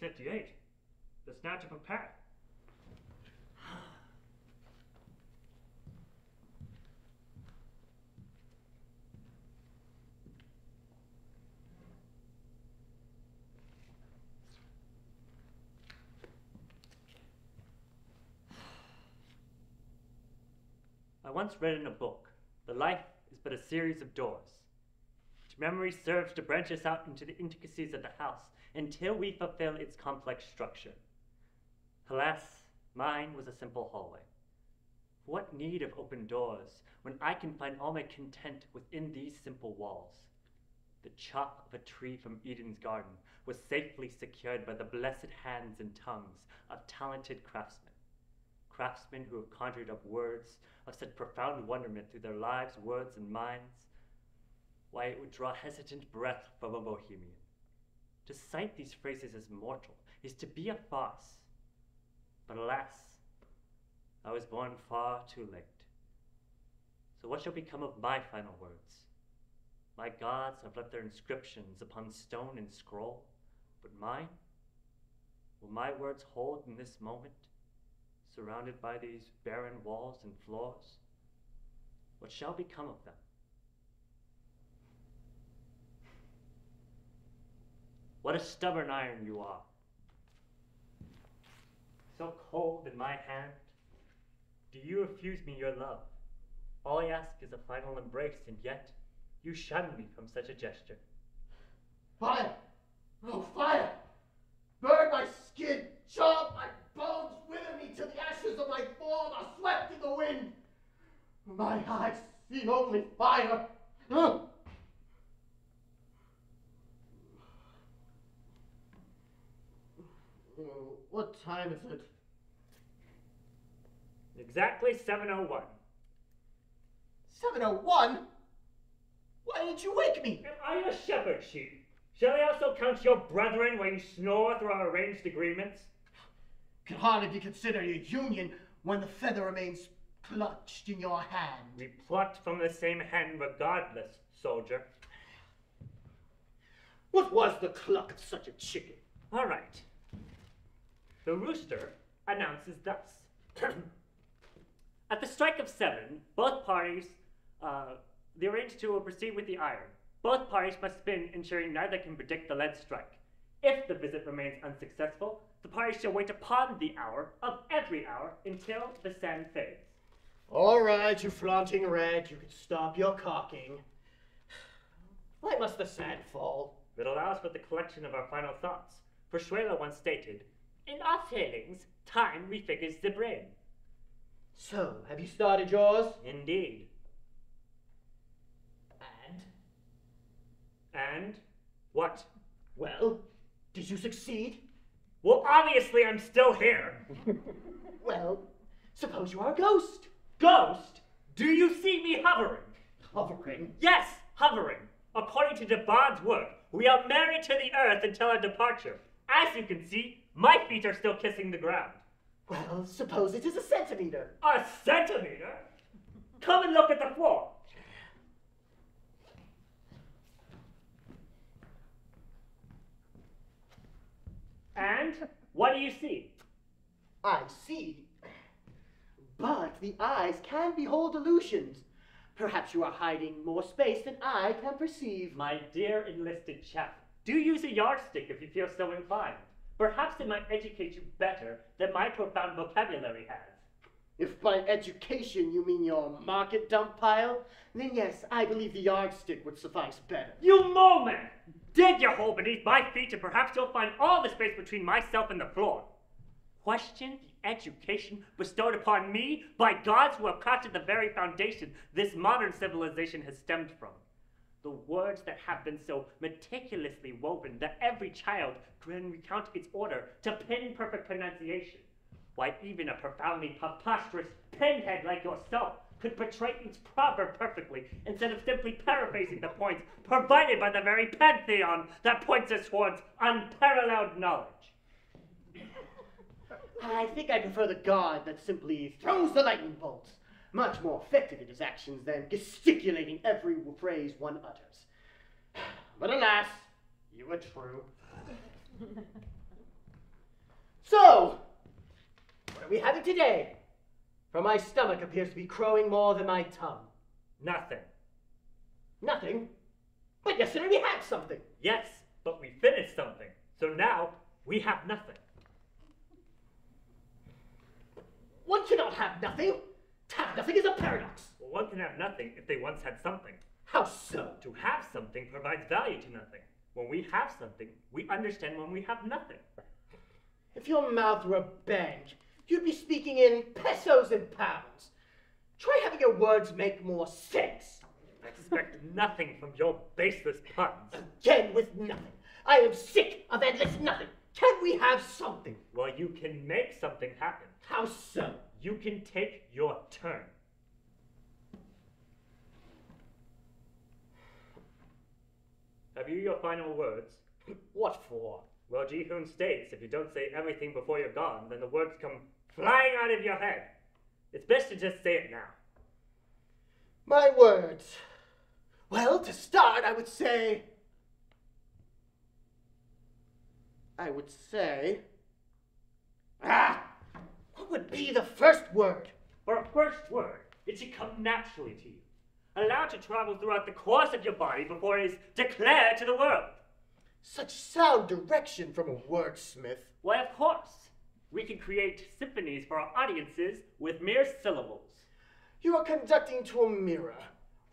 58. The snatch of a pack. I once read in a book that life is but a series of doors, which memory serves to branch us out into the intricacies of the house until we fulfill its complex structure. Alas, mine was a simple hallway. What need of open doors when I can find all my content within these simple walls? The chop of a tree from Eden's garden was safely secured by the blessed hands and tongues of talented craftsmen who have conjured up words of such profound wonderment through their lives, words, and minds, why it would draw hesitant breath from a bohemian. To cite these phrases as mortal is to be a farce. But alas, I was born far too late. So what shall become of my final words? My gods have left their inscriptions upon stone and scroll, but mine? Will my words hold in this moment, surrounded by these barren walls and floors? What shall become of them? What a stubborn iron you are. So cold in my hand, do you refuse me your love? All I ask is a final embrace, and yet you shun me from such a gesture. Fire! Oh, fire! Burn my skin, chop my bones, wither me till the ashes of my form are swept in the wind. My eyes see only fire. What time is it? Exactly 7:01. 7:01? Why didn't you wake me? Am I a shepherd sheep? Shall I also count your brethren when you snore through our arranged agreements? Can hardly be considered a union when the feather remains clutched in your hand. We plucked from the same hand regardless, soldier. What was the cluck of such a chicken? All right. The rooster announces thus. At the strike of 7, both parties, they arrange to proceed with the iron. Both parties must spin, ensuring neither can predict the lead strike. If the visit remains unsuccessful, the parties shall wait upon the hour of every hour until the sand fades. All right, you flaunting red, you can stop your cocking. Why must the sand fall? It allows for the collection of our final thoughts. For Schwela once stated, in our failings, time refigures the brain. So, have you started yours? Indeed. And? What? Well, did you succeed? Well, obviously I'm still here. Well, suppose you are a ghost. Ghost? Do you see me hovering? Hovering? Yes, hovering. According to Devon's work, we are married to the earth until our departure. As you can see, my feet are still kissing the ground. Well, suppose it is a centimeter. A centimeter? Come and look at the floor. And what do you see? I see. But the eyes can behold illusions. Perhaps you are hiding more space than I can perceive. My dear enlisted chap, do use a yardstick if you feel so inclined. Perhaps it might educate you better than my profound vocabulary has. If by education you mean your market dump pile, then yes, I believe the yardstick would suffice better. You moment! Dig your hole beneath my feet and perhaps you'll find all the space between myself and the floor. Question the education bestowed upon me by gods who have crafted the very foundation this modern civilization has stemmed from. The words that have been so meticulously woven that every child can recount its order to pin-perfect pronunciation. Why, even a profoundly preposterous pinhead like yourself could portray each proverb perfectly instead of simply paraphrasing the points provided by the very pantheon that points us towards unparalleled knowledge. I think I prefer the god that simply throws the lightning bolts. Much more effective in his actions than gesticulating every phrase one utters. But alas, you are true. are we having today? For my stomach appears to be crowing more than my tongue. Nothing. Nothing? But yesterday we had something. Yes, but we finished something. So now we have nothing. One cannot have nothing. To have nothing is a paradox. Well, one can have nothing if they once had something. How so? To have something provides value to nothing. When we have something, we understand when we have nothing. If your mouth were a bank, you'd be speaking in pesos and pounds. Try having your words make more sense. I expect nothing from your baseless puns. Again with nothing. I am sick of endless nothing. Can we have something? Well, you can make something happen. How so? You can take your turn. Have you your final words? What for? Well, Ji-hoon states if you don't say everything before you're gone, then the words come flying out of your head. It's best to just say it now. My words. Well, to start, I would say... what would be the first word? For a first word, it should come naturally to you. Allowed to travel throughout the course of your body before it is declared to the world. Such sound direction from a wordsmith. Why, of course. We can create symphonies for our audiences with mere syllables. You are conducting to a mirror.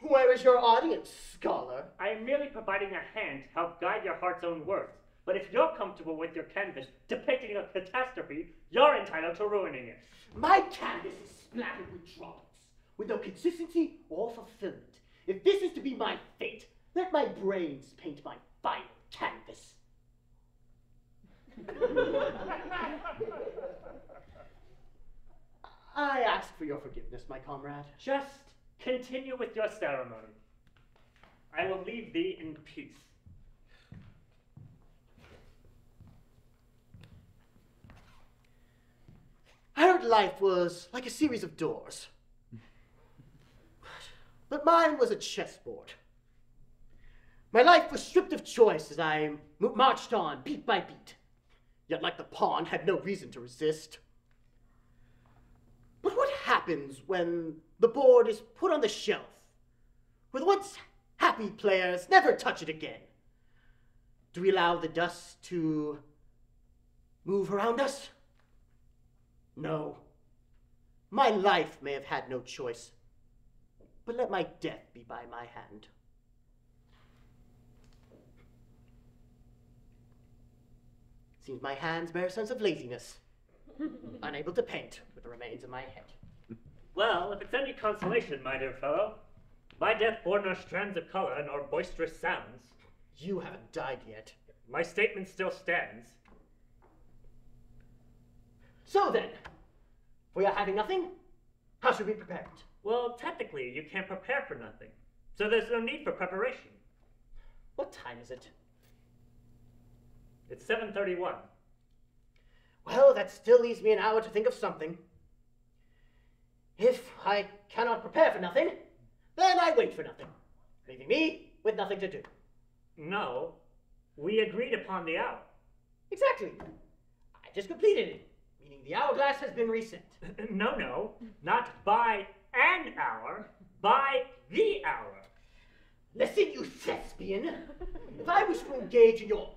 Where is your audience, scholar? I am merely providing a hand to help guide your heart's own words. But if you're comfortable with your canvas depicting a catastrophe, you're entitled to ruining it. My canvas is splattered with droplets, with no consistency or fulfillment. If this is to be my fate, let my brains paint my final canvas. I ask for your forgiveness, my comrade. Just continue with your ceremony. I will leave thee in peace. I heard life was like a series of doors. But mine was a chessboard. My life was stripped of choice as I marched on, beat by beat. Yet like the pawn, had no reason to resist. But what happens when the board is put on the shelf, where the once happy players never touch it again? Do we allow the dust to move around us? No. My life may have had no choice, but let my death be by my hand. Seems my hands bear a sense of laziness, unable to paint with the remains of my head. Well, if it's any consolation, my dear fellow, my death bore no strands of color nor boisterous sounds. You haven't died yet. My statement still stands. So then, we are having nothing? How should we prepare it? Well, technically, you can't prepare for nothing, so there's no need for preparation. What time is it? It's 7:31. Well, that still leaves me an hour to think of something. If I cannot prepare for nothing, then I wait for nothing, leaving me with nothing to do. No, we agreed upon the hour. Exactly. I just completed it, meaning the hourglass has been reset. No, not by an hour, by the hour. Listen, you thespian. If I was to engage in your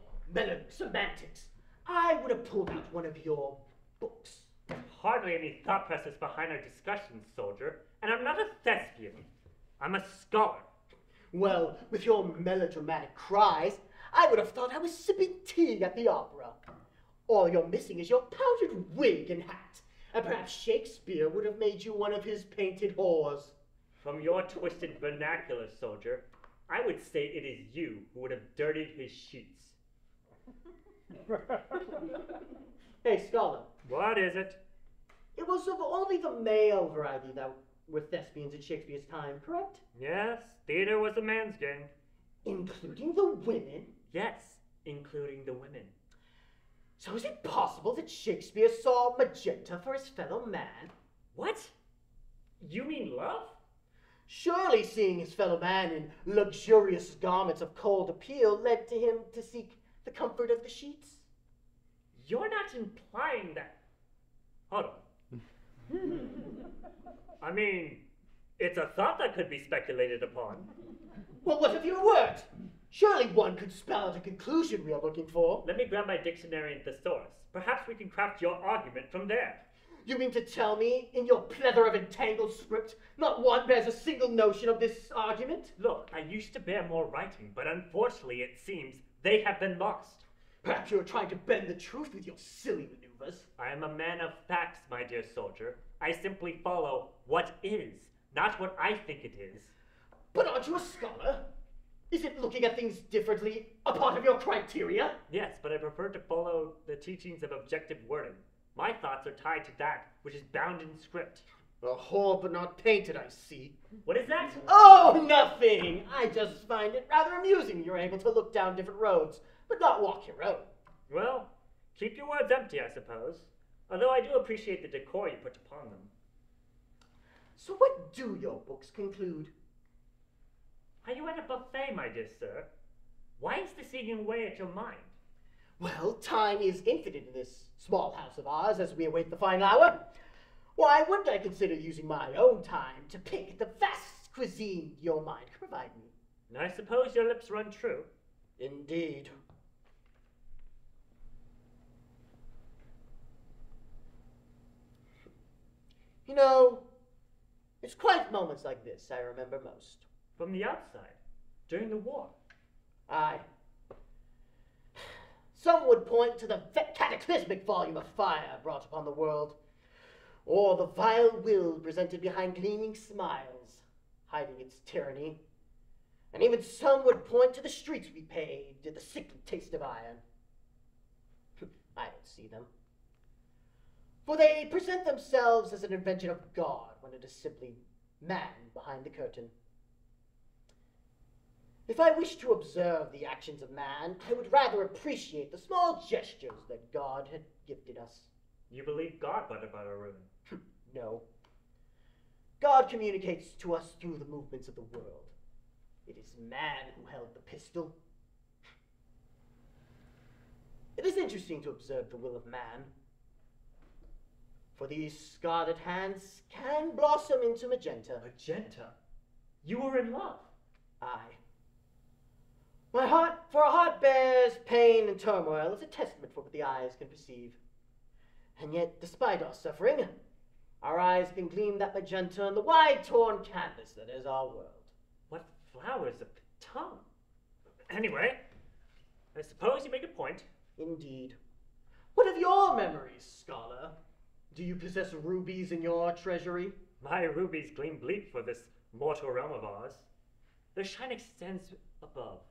semantics, I would have pulled out one of your books. Hardly any thought process behind our discussions, soldier, and I'm not a thespian. I'm a scholar. Well, with your melodramatic cries, I would have thought I was sipping tea at the opera. All you're missing is your powdered wig and hat, and perhaps Shakespeare would have made you one of his painted whores. From your twisted vernacular, soldier, I would say it is you who would have dirtied his sheets. Hey, scholar. What is it? It was of only the male variety that were thespians at Shakespeare's time, correct? Yes, theater was a man's game. Including the women? Yes, including the women. So is it possible that Shakespeare saw magenta for his fellow man? What? You mean love? Surely seeing his fellow man in luxurious garments of cold appeal led to him to seek the comfort of the sheets? You're not implying that... Hold on. I mean, it's a thought that could be speculated upon. Well, what of your word? Surely one could spell out a conclusion we are looking for. Let me grab my dictionary and thesaurus. Perhaps we can craft your argument from there. You mean to tell me, in your plethora of entangled script, not one bears a single notion of this argument? Look, I used to bear more writing, but unfortunately it seems they have been lost. Perhaps you are trying to bend the truth with your silly maneuvers. I am a man of facts, my dear soldier. I simply follow what is, not what I think it is. But aren't you a scholar? Isn't looking at things differently a part of your criteria? Yes, but I prefer to follow the teachings of objective wording. My thoughts are tied to that which is bound in script. A whole but not painted, I see. What is that? Oh, nothing! I just find it rather amusing you're able to look down different roads, but not walk your own. Well, keep your words empty, I suppose. Although I do appreciate the decor you put upon them. So what do your books conclude? Are you at a buffet, my dear sir? Why is this eating away at your mind? Well, time is infinite in this small house of ours as we await the final hour. Why wouldn't I consider using my own time to pick the vast cuisine your mind can provide me? I suppose your lips run true. Indeed. You know, it's quite moments like this I remember most. From the outside, during the war. Aye. Some would point to the cataclysmic volume of fire brought upon the world, or the vile will presented behind gleaming smiles, hiding its tyranny. And even some would point to the streets we paved and the sickly taste of iron. I don't see them. For they present themselves as an invention of God, when it is simply man behind the curtain. If I wish to observe the actions of man, I would rather appreciate the small gestures that God had gifted us. You believe God brought about our ruin? No. God communicates to us through the movements of the world. It is man who held the pistol. It is interesting to observe the will of man. For these scarlet hands can blossom into magenta. Magenta? You were in love? Aye. My heart, for a heart bears pain and turmoil, is a testament for what the eyes can perceive. And yet, despite our suffering, our eyes can gleam that magenta on the wide torn canvas that is our world. What flowers of the tongue? Anyway, I suppose you make a point. Indeed. What of your memories, scholar? Do you possess rubies in your treasury? My rubies gleam bleak for this mortal realm of ours. Their shine extends above,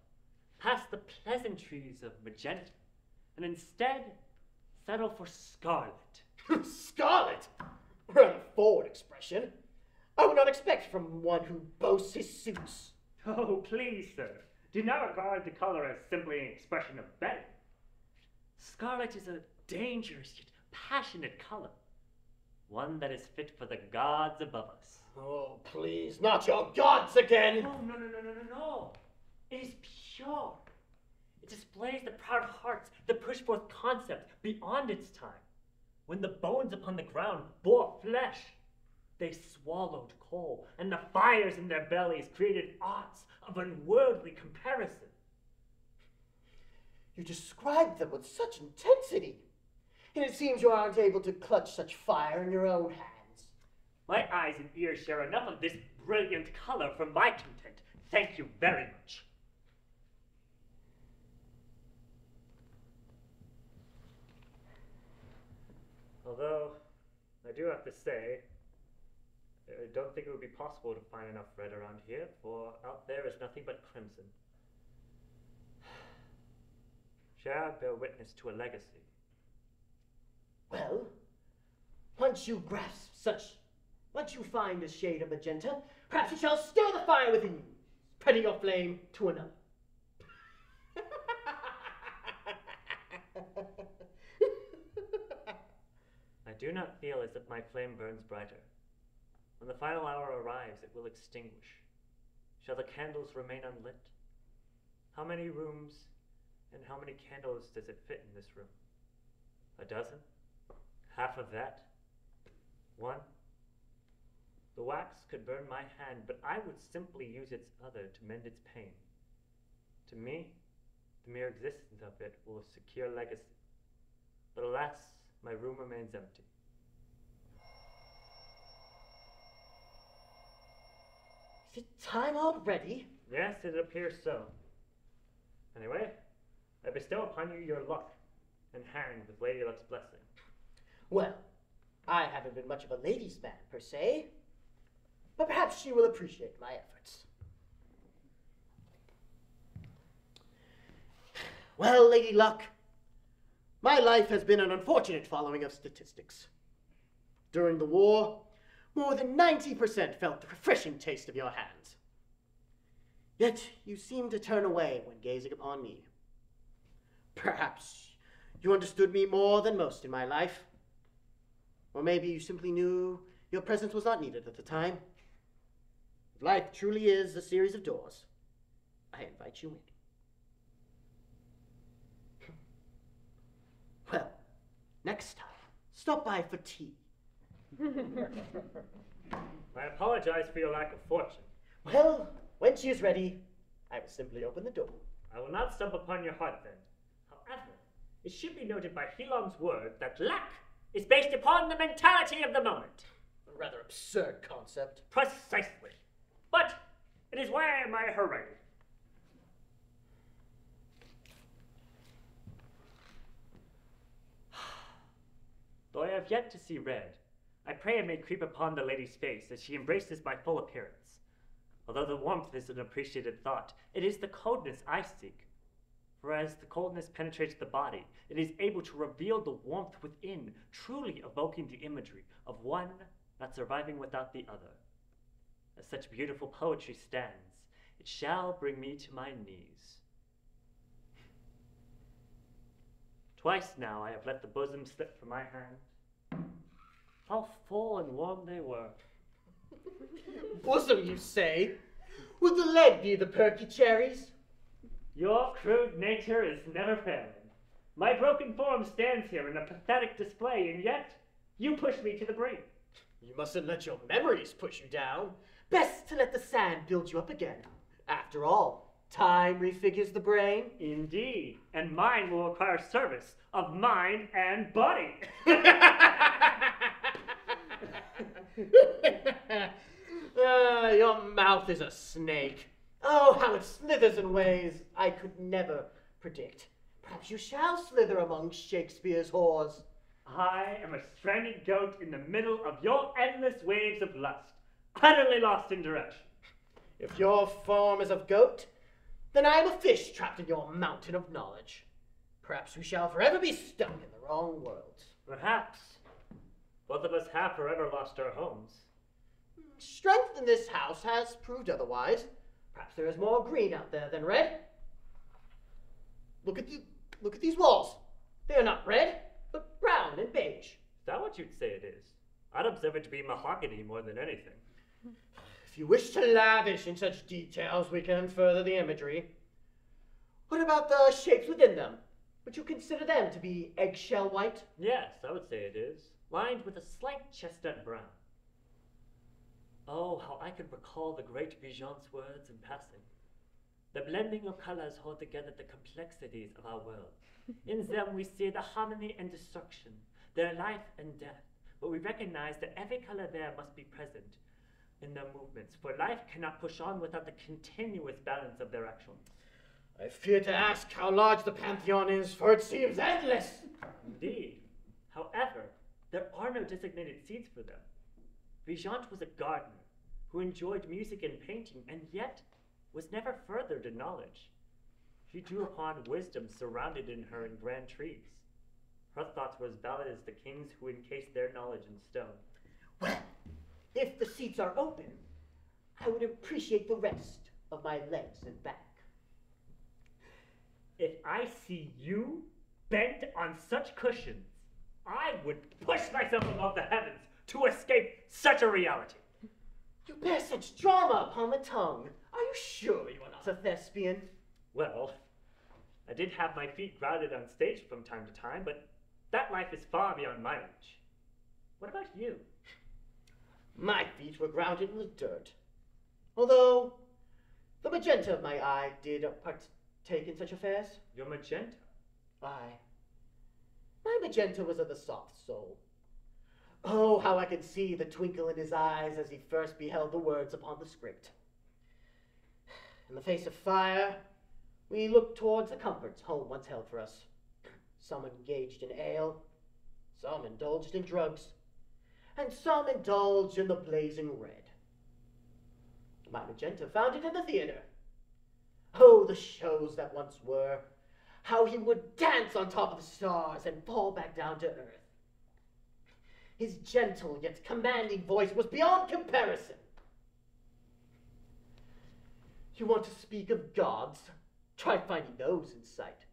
past the pleasantries of magenta, and instead settle for scarlet. Scarlet? Rather forward expression. I would not expect from one who boasts his suits. Oh, please, sir, do not regard the color as simply an expression of betting. Scarlet is a dangerous yet passionate color, one that is fit for the gods above us. Oh, please, not your gods again! Oh, no. It is pure. It displays the proud hearts that push forth concepts beyond its time. When the bones upon the ground bore flesh, they swallowed coal, and the fires in their bellies created arts of unworldly comparison. You describe them with such intensity, and it seems you aren't able to clutch such fire in your own hands. My eyes and ears share enough of this brilliant color for my content. Thank you very much. Although, I do have to say, I don't think it would be possible to find enough red around here, for out there is nothing but crimson. Shall I bear witness to a legacy? Well, once you find a shade of magenta, perhaps you shall stir the fire within you, spreading your flame to another. I do not feel as if my flame burns brighter. When the final hour arrives, it will extinguish. Shall the candles remain unlit? How many rooms and how many candles does it fit in this room? A dozen? Half of that? One, the wax could burn my hand, but I would simply use its other to mend its pain. To me, the mere existence of it will secure legacy. But alas, my room remains empty. Is it time already? Yes, it appears so. Anyway, I bestow upon you your luck and hand with Lady Luck's blessing. Well, I haven't been much of a ladies' man, per se, but perhaps she will appreciate my efforts. Well, Lady Luck, my life has been an unfortunate following of statistics. During the war, more than 90% felt the refreshing taste of your hands. Yet you seemed to turn away when gazing upon me. Perhaps you understood me more than most in my life. Or maybe you simply knew your presence was not needed at the time. If life truly is a series of doors, I invite you in. Well, next time, stop by for tea. I apologize for your lack of fortune. Well, when she is ready, I will simply open the door. I will not stump upon your heart then. However, it should be noted by Hilong's word that luck is based upon the mentality of the moment. A rather absurd concept. Precisely. But it is why my hooray. Though I have yet to see red, I pray it may creep upon the lady's face as she embraces my full appearance. Although the warmth is an appreciated thought, it is the coldness I seek. For as the coldness penetrates the body, it is able to reveal the warmth within, truly evoking the imagery of one not surviving without the other. As such beautiful poetry stands, it shall bring me to my knees. Twice now I have let the bosom slip from my hand. How full and warm they were. Bosom, you say? Would the lead be the perky cherries? Your crude nature is never failing. My broken form stands here in a pathetic display, and yet you push me to the brink. You mustn't let your memories push you down. Best to let the sand build you up again. After all, time refigures the brain. Indeed, and mine will require service of mind and body. Your mouth is a snake. Oh, how it slithers in ways I could never predict. Perhaps you shall slither among Shakespeare's whores. I am a stranded goat in the middle of your endless waves of lust, utterly lost in direction. If your form is of goat, then I am a fish trapped in your mountain of knowledge. Perhaps we shall forever be stuck in the wrong world. Perhaps. Both of us have forever lost our homes. Strength in this house has proved otherwise. Perhaps there is more green out there than red. Look at these walls. They are not red, but brown and beige. Is that what you'd say it is? I'd observe it to be mahogany more than anything. If you wish to lavish in such details, we can further the imagery. What about the shapes within them? Would you consider them to be eggshell white? Yes, I would say it is. Lined with a slight chestnut brown. Oh, how I could recall the great Bijon's words in passing. The blending of colors hold together the complexities of our world. In them we see the harmony and destruction, their life and death, but we recognize that every color there must be present in their movements, for life cannot push on without the continuous balance of their action. I fear to ask how large the pantheon is, for it seems endless. Indeed. However, there are no designated seats for them. Vigent was a gardener who enjoyed music and painting, and yet was never furthered in knowledge. She drew upon wisdom surrounded in her in grand trees. Her thoughts were as valid as the kings who encased their knowledge in stone. Well, if the seats are open, I would appreciate the rest of my legs and back. If I see you bent on such cushions, I would push myself above the heavens to escape such a reality. You bear such drama upon the tongue. Are you sure you are not a thespian? Well, I did have my feet grounded on stage from time to time, but that life is far beyond my reach. What about you? My feet were grounded in the dirt, although the magenta of my eye did partake in such affairs. Your magenta? Aye. My magenta was of the soft soul. Oh, how I can see the twinkle in his eyes as he first beheld the words upon the script. In the face of fire, we looked towards the comforts home once held for us. Some engaged in ale, some indulged in drugs, and some indulged in the blazing red. My magenta found it in the theater. Oh, the shows that once were. How he would dance on top of the stars and fall back down to earth. His gentle yet commanding voice was beyond comparison. You want to speak of gods? Try finding those in sight.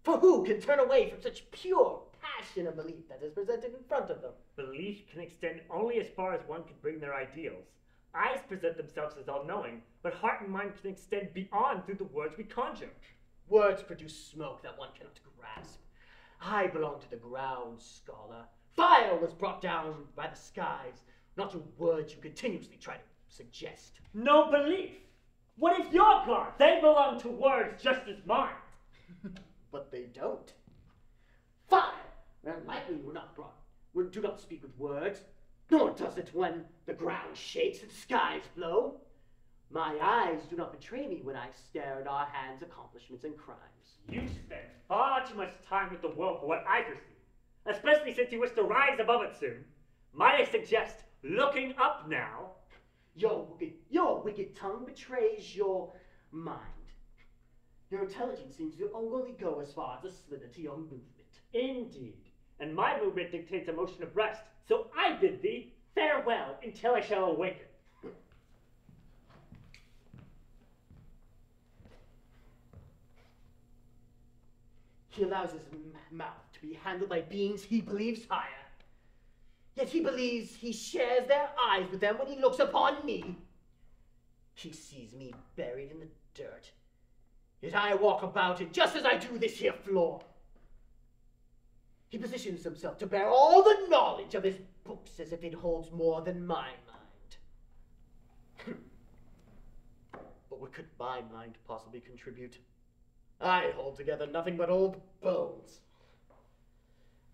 For who can turn away from such pure passion and belief that is presented in front of them? Belief can extend only as far as one can bring their ideals. Eyes present themselves as all-knowing, but heart and mind can extend beyond through the words we conjure. Words produce smoke that one cannot grasp. I belong to the ground, scholar. Fire was brought down by the skies, not to words you continuously try to suggest. No belief! What if your gods? They belong to words just as mine. But they don't. Fire, and lightning were not brought. We do not speak with words, nor does it when the ground shakes and skies blow. My eyes do not betray me when I stare at our hands' accomplishments and crimes. You spend far too much time with the world for what I perceive, especially since you wish to rise above it soon. Might I suggest looking up now? Your wicked tongue betrays your mind. Your intelligence seems to only go as far as a slither to your movement. Indeed, and my movement dictates a motion of rest, so I bid thee farewell until I shall awaken. He allows his mouth to be handled by beings he believes higher. Yet he believes he shares their eyes with them when he looks upon me. He sees me buried in the dirt, yet I walk about it just as I do this here floor. He positions himself to bear all the knowledge of his books as if it holds more than my mind. But what could my mind possibly contribute? I hold together nothing but old bones.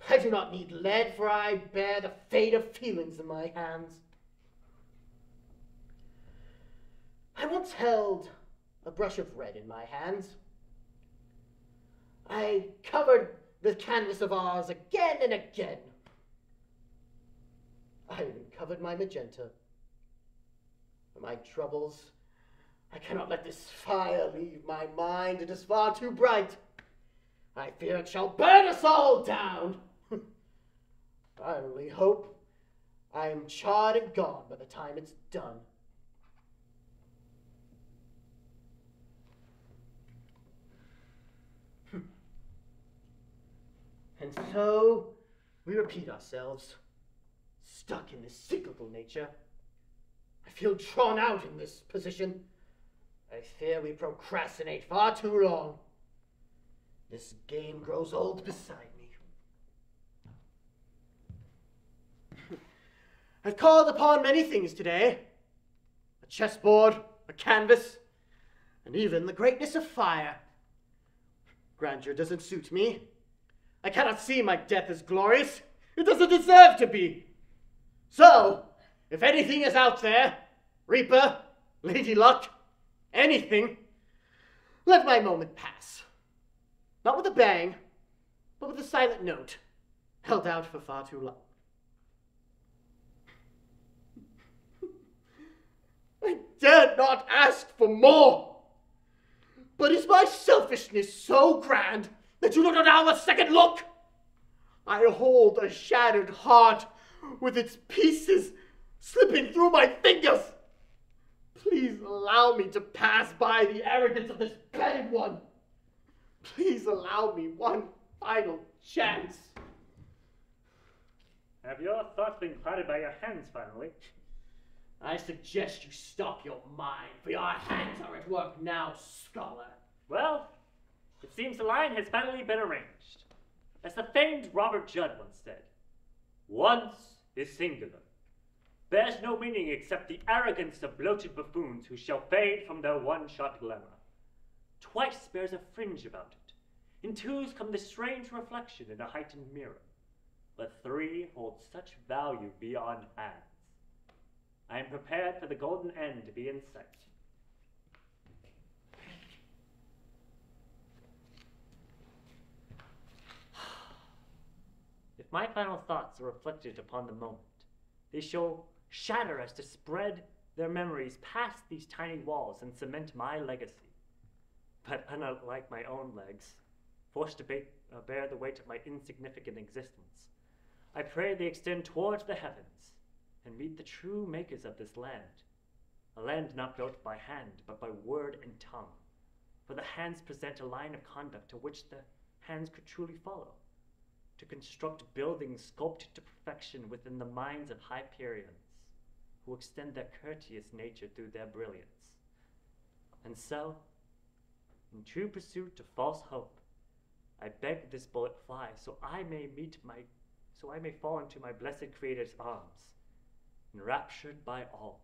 I do not need lead, for I bear the fate of feelings in my hands. I once held a brush of red in my hands. I covered the canvas of ours again and again. I even covered my magenta. For my troubles, I cannot let this fire leave my mind. It is far too bright. I fear it shall burn us all down. I only hope I am charred and gone by the time it's done. And so we repeat ourselves, stuck in this cyclical nature. I feel drawn out in this position. I fear we procrastinate far too long. This game grows old beside me. I've called upon many things today. A chessboard, a canvas, and even the greatness of fire. Grandeur doesn't suit me. I cannot see my death as glorious. It doesn't deserve to be. So, if anything is out there, Reaper, Lady Luck, anything, let my moment pass. Not with a bang, but with a silent note, held out for far too long. I dared not ask for more. But is my selfishness so grand that you don't allow a second look? I hold a shattered heart with its pieces slipping through my fingers. Please allow me to pass by the arrogance of this petted one. Please allow me one final chance. Have your thoughts been clouded by your hands finally? I suggest you stop your mind, for your hands are at work now, scholar. Well, it seems the line has finally been arranged. As the famed Robert Judd once said, once is singular, bears no meaning except the arrogance of bloated buffoons who shall fade from their one-shot glamour. Twice bears a fringe about it. In twos come the strange reflection in a heightened mirror. But three holds such value beyond hands. I am prepared for the golden end to be in sight. If my final thoughts are reflected upon the moment, they shall shatter as to spread their memories past these tiny walls and cement my legacy. But unlike my own legs, forced to bear the weight of my insignificant existence, I pray they extend towards the heavens and meet the true makers of this land, a land not built by hand, but by word and tongue, for the hands present a line of conduct to which the hands could truly follow, to construct buildings sculpted to perfection within the minds of Hyperions, who extend their courteous nature through their brilliance. And so, in true pursuit of false hope, I beg this bullet fly, so I may fall into my blessed Creator's arms, enraptured by all.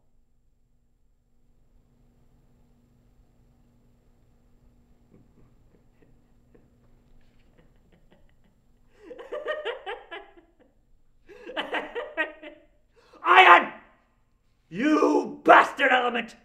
Aidan! You bastard element!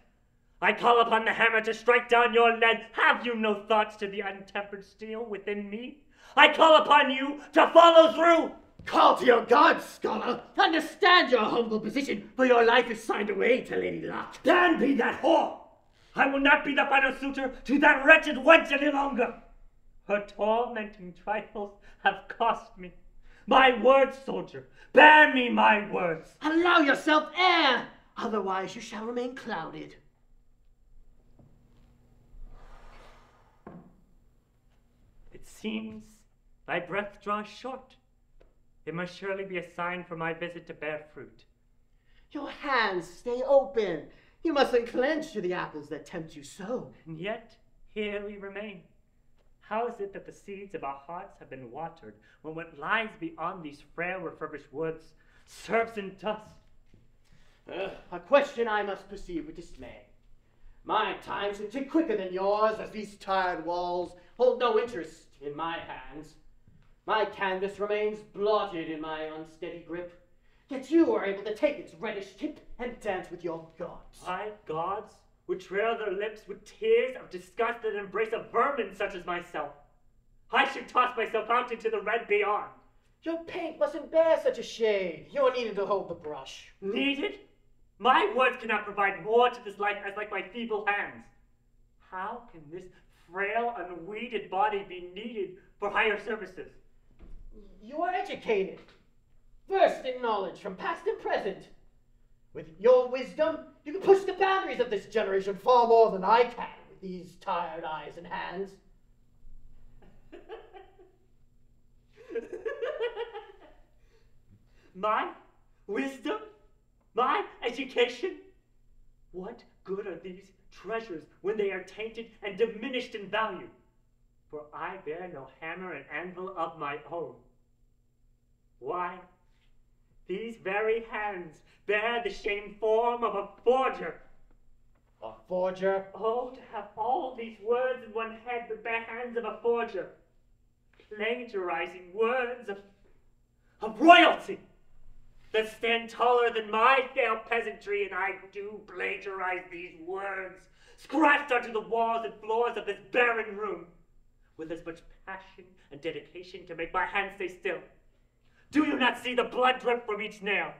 I call upon the hammer to strike down your lead. Have you no thoughts to the untempered steel within me? I call upon you to follow through! Call to your gods, scholar. Understand your humble position, for your life is signed away to Lady Luck. Damn be that whore! I will not be the final suitor to that wretched wench any longer. Her tormenting trifles have cost me. My words, soldier, bear me my words. Allow yourself air, otherwise you shall remain clouded. It seems thy breath draws short. It must surely be a sign for my visit to bear fruit. Your hands stay open. You mustn't clench to the apples that tempt you so. And yet, here we remain. How is it that the seeds of our hearts have been watered when what lies beyond these frail refurbished woods serves in dust? A question I must perceive with dismay. My time should tick quicker than yours, as these tired walls hold no interest in my hands. My canvas remains blotted in my unsteady grip, yet you are able to take its reddish tip and dance with your gods. My gods would trail their lips with tears of disgust that embrace a vermin such as myself. I should toss myself out into the red beyond. Your paint mustn't bear such a shade. You're needed to hold the brush. Needed? My words cannot provide more to this life as like my feeble hands. How can this frail, unweeded body be needed for higher services? You are educated, versed in knowledge from past and present. With your wisdom, you can push the boundaries of this generation far more than I can with these tired eyes and hands. My wisdom? My education? What good are these treasures when they are tainted and diminished in value? For I bear no hammer and anvil of my own. Why? These very hands bear the shame form of a forger. A forger? Oh, to have all these words in one head, the bare hands of a forger. Plagiarizing words of royalty that stand taller than my pale peasantry, and I do plagiarize these words, scratched onto the walls and floors of this barren room, with as much passion and dedication to make my hands stay still. Do you not see the blood drip from each nail?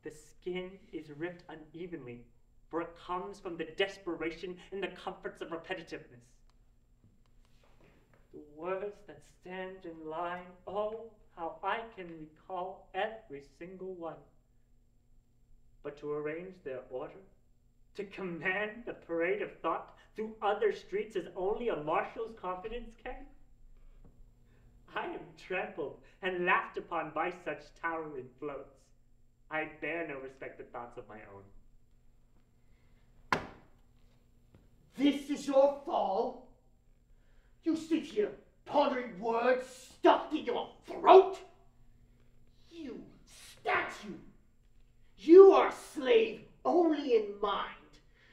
The skin is ripped unevenly, for it comes from the desperation and the comforts of repetitiveness. The words that stand in line, oh, how I can recall every single one. But to arrange their order, to command the parade of thought through other streets as only a marshal's confidence can? I am trampled and laughed upon by such towering floats. I bear no respected thoughts of my own. This is your fall? You sit here pondering words stuffed in your throat? You statue! You are slave only in mind.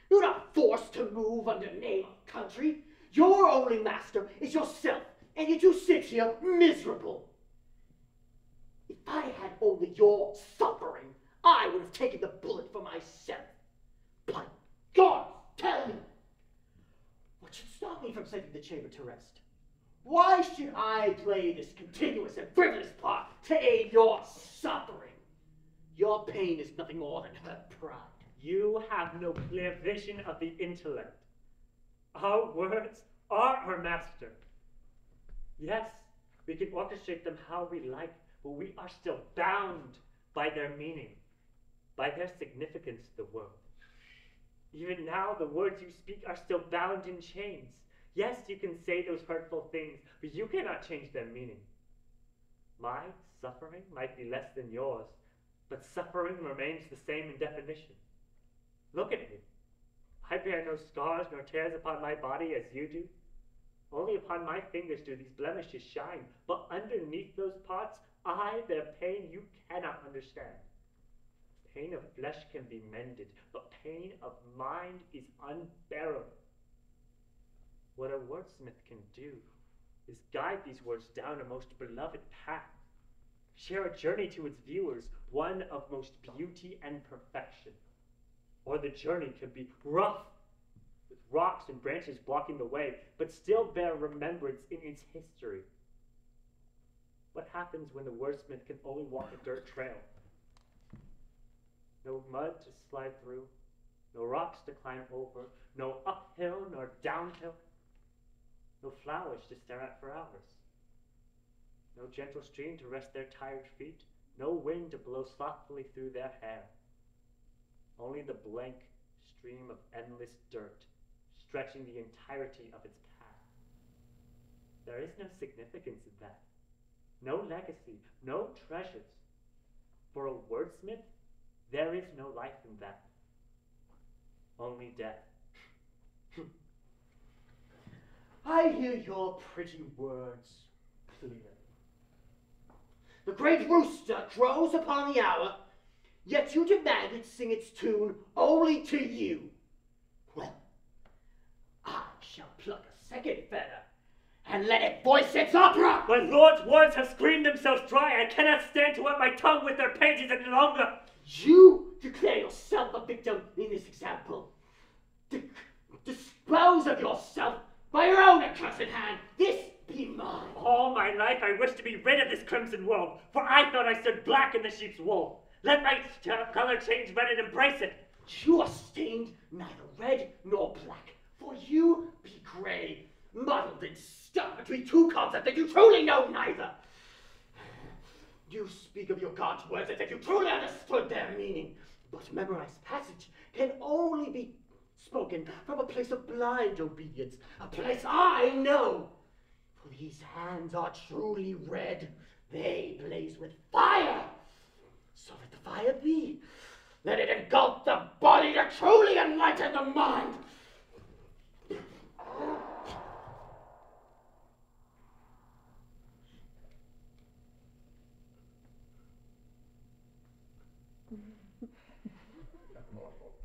You're not forced to move under name of country. Your only master is yourself, and yet you sit here miserable. If I had only your suffering, I would have taken the bullet for myself. But God, tell me, what should stop me from sending the chamber to rest? Why should I play this continuous and frivolous part to aid your suffering? Your pain is nothing more than her pride. You have no clear vision of the intellect. Our words are our master. Yes, we can orchestrate them how we like, but we are still bound by their meaning, by their significance to the world. Even now, the words you speak are still bound in chains. Yes, you can say those hurtful things, but you cannot change their meaning. My suffering might be less than yours, but suffering remains the same in definition. Look at me. I bear no scars nor tears upon my body as you do. Only upon my fingers do these blemishes shine, but underneath those parts, I bear pain you cannot understand. Pain of flesh can be mended, but pain of mind is unbearable. What a wordsmith can do is guide these words down a most beloved path, share a journey to its viewers, one of most beauty and perfection. Or the journey could be rough, with rocks and branches blocking the way, but still bear remembrance in its history. What happens when the wordsmith can only walk a dirt trail? No mud to slide through, no rocks to climb over, no uphill nor downhill, no flowers to stare at for hours, no gentle stream to rest their tired feet, no wind to blow softly through their hair. Only the blank stream of endless dirt, stretching the entirety of its path. There is no significance in that, no legacy, no treasures. For a wordsmith, there is no life in that, only death. I hear your pretty words clearly. The great rooster crows upon the hour, yet you demand it sing its tune only to you. Well, I shall pluck a second feather and let it voice its opera. My lord's words have screamed themselves dry. I cannot stand to wet my tongue with their pages any longer. You declare yourself a victim in this example. Dispose of yourself by your own accursed hand. This be mine. All my life I wish to be rid of this crimson woe, for I thought I stood black in the sheep's wool. Let my color change red and embrace it. You are stained neither red nor black, for you be grey, muddled and stuck between two concepts that you truly know neither. You speak of your God's words as if you truly understood their meaning, but memorized passage can only be spoken from a place of blind obedience, a place I know. For these hands are truly red, they blaze with fire. So let the fire be. Let it engulf the body to truly enlighten the mind.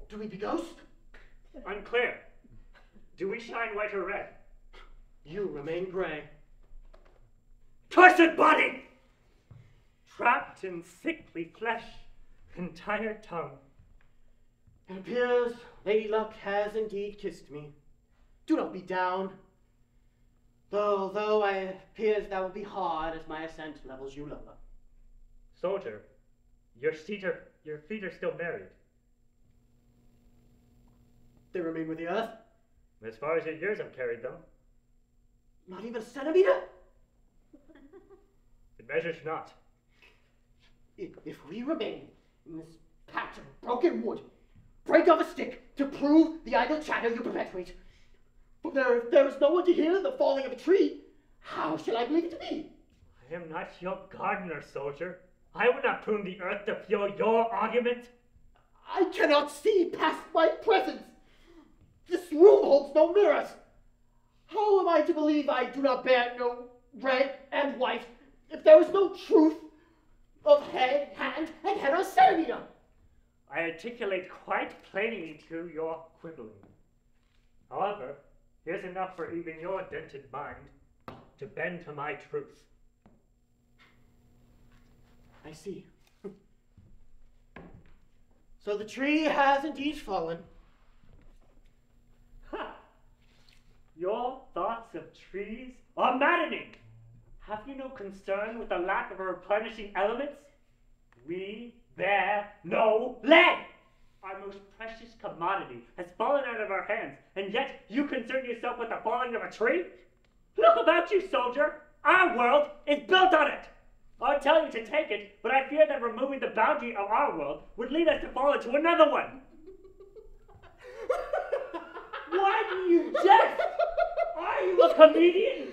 Do we be ghost? Unclear. Do we shine white or red? You remain gray. Cursed body! Trapped in sickly flesh and tired tongue. It appears Lady Luck has indeed kissed me. Do not be down. Though it appears that will be hard as my ascent levels you lower. Soldier, your feet are still married. They remain with the earth? As far as your years have carried them. Not even a centimeter? It measures not. If we remain in this patch of broken wood, break off a stick to prove the idle chatter you perpetuate. For if there is no one to hear the falling of a tree, how shall I believe it to be? I am not your gardener, soldier. I would not prune the earth to fuel your argument. I cannot see past my presence. This room holds no mirrors. How am I to believe I do not bear no red and white if there is no truth of head, hand, and head or centimeter? I articulate quite plainly to your quibbling. However, here's enough for even your dented mind to bend to my truth. I see. So the tree has indeed fallen. Ha! Your thoughts of trees are maddening. Have you no concern with the lack of replenishing elements? We bear no lead. Our most precious commodity has fallen out of our hands, and yet you concern yourself with the falling of a tree? Look about you, soldier. Our world is built on it. I'll tell you to take it, but I fear that removing the boundary of our world would lead us to fall into another one. Why do you jest? Are you a comedian?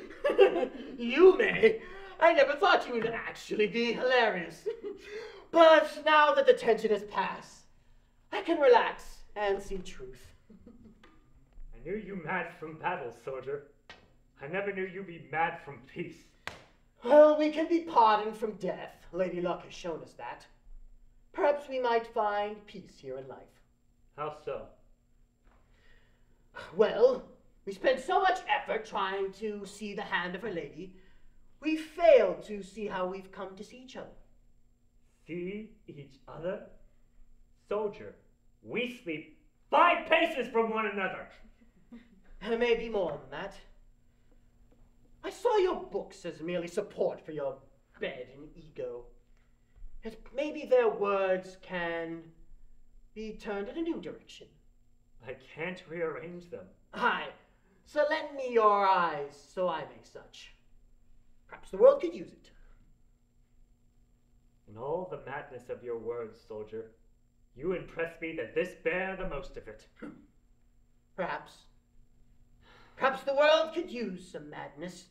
You may. I never thought you would actually be hilarious. But now that the tension has passed, I can relax and see truth. I knew you mad from battle, soldier. I never knew you be mad from peace. Well, we can be pardoned from death. Lady Luck has shown us that. Perhaps we might find peace here in life. How so? Well, we spend so much effort trying to see the hand of Our Lady, we failed to see how we've come to see each other. See each other? Soldier, we sleep 5 paces from one another. And it may be more than that. I saw your books as merely support for your bed and ego. Yet maybe their words can be turned in a new direction. I can't rearrange them. Aye, so lend me your eyes so I may such. Perhaps the world could use it. In all the madness of your words, soldier, you impress me that this bear the most of it. Perhaps. Perhaps the world could use some madness.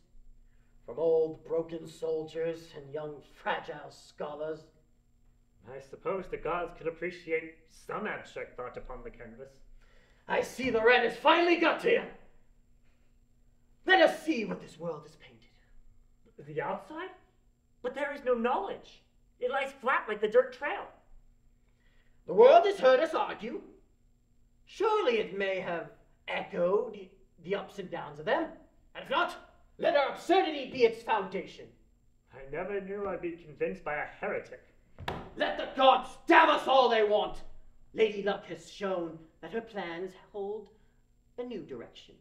From old broken soldiers and young fragile scholars. I suppose the gods could appreciate some abstract thought upon the canvas. I see the red has finally got to you. Let us see what this world is painted. The outside? But there is no knowledge. It lies flat like the dirt trail. The world has heard us argue. Surely it may have echoed the ups and downs of them. And if not, let our absurdity be its foundation. I never knew I'd be convinced by a heretic. Let the gods damn us all they want. Lady Luck has shown that her plans hold a new direction.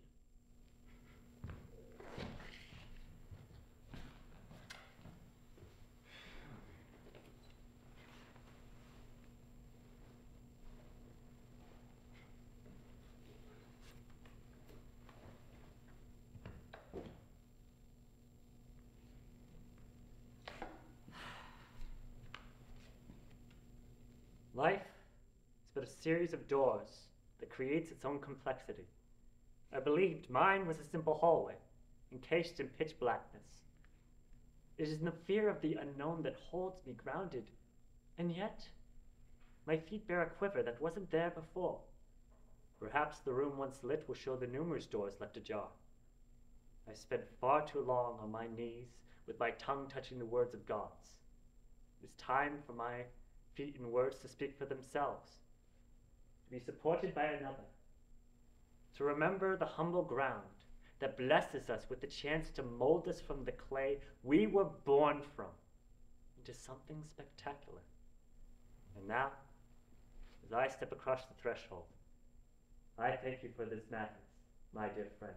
Life is but a series of doors that creates its own complexity. I believed mine was a simple hallway, encased in pitch blackness. It is the fear of the unknown that holds me grounded, and yet my feet bear a quiver that wasn't there before. Perhaps the room once lit will show the numerous doors left ajar. I spent far too long on my knees with my tongue touching the words of gods. It is time for my feet and words to speak for themselves, to be supported by another, to remember the humble ground that blesses us with the chance to mold us from the clay we were born from into something spectacular. And now, as I step across the threshold, I thank you for this madness, my dear friend.